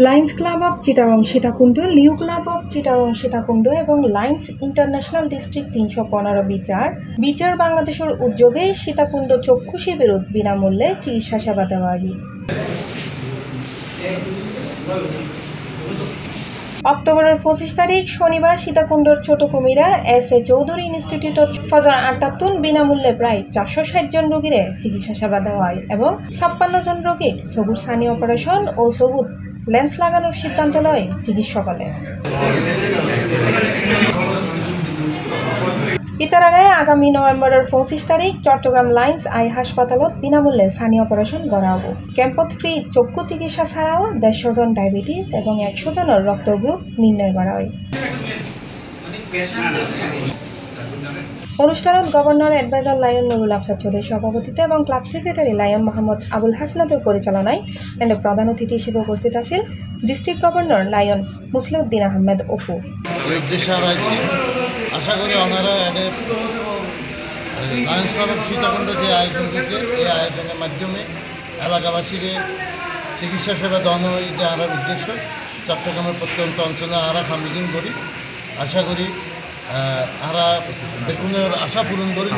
Lions club of Chittagong Sitakunda, Liu club of Chittagong Sitakunda এবং Lions international district ৩১৫ বিচার বাংলাদেশের উদ্যোগে সীতাকুণ্ড চক্ষু শিবিরত বিনামূল্যে চিকিৎসা সেবা দেওয়া হয়। অক্টোবরের ২৫ তারিখ শনিবার সীতাকুণ্ডর ছোট কুমিরা এস.এ. চৌধুরী ইনস্টিটিউটত ফজর ৮টাতুন বিনামূল্যে প্রায় ৪৬০ জন রোগীরে চিকিৎসা সেবা দেওয়া হয় এবং ৫৬ জন রোগীর চকুর ছানি অপারেশন ও চকুত লেন্স লাগানোর সিদ্ধান্ত লয় চিকিৎসকলে। ইতারারে আগামী নভেম্বরের ২৫ তারিখ চট্টগ্রাম লায়ন্স আই হাসপাতালত বিনামূল্যে ছানি অপারেশন করা হব। ক্যাম্পত ফ্রি চক্ষু চিকিৎসা ছাড়াও ১৫০ জন ডায়াবেটিস এবং ১০০ জনের রক্ত গ্রুপ নির্ণয় করা হয়। অনুষ্ঠানত governor adviser lion Nurul Afsar চৌধুরীর সভাপতিত্বে এবং club secretary lion Mohammad Abul হাসনাতের পরিচালনায় এন্ড প্রধান অতিথি হিসেবে উপস্থিত আছেন district governor lion Musliuddin Ahmed Apu. আশা করি ওনারা লায়ন্স ক্লাব অব সীতাকুণ্ড যে আয়োজন করছে এই আয়োজনের মাধ্যমে এলাকাবাসীর চিকিৎসা সেবা দেওয়ানো দেওয়ার উদ্দেশ্য চট্টগ্রামের প্রত্যন্ত অঞ্চলে আমরা মিটিং করি। আশা করি আমরা বেকুনের আশা পূরণ করি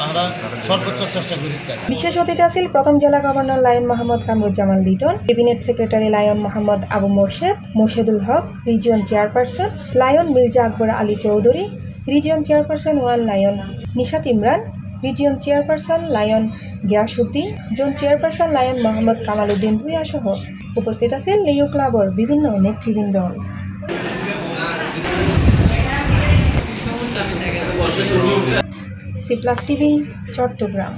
আমরা সর্বোচ্চ চেষ্টা করি। বিশেষ অতিথি আছেন প্রথম জেলা governor lion Mohammad Kamruzzaman Liton, cabinet secretary lion Mohammad Abu Morshedul Haque, region chairperson lion Mirza Akbar Ali Chowdhury, region chairperson 1 lion Nishat Imran, region chairperson lion Giasuddin, zone chairperson lion Mohammad Kamal Uddin Bhuiyan সহ উপস্থিত আছেন লিউ ক্লাবর বিভিন্ন নেতৃবৃন্দ। C+ TV Chittagong.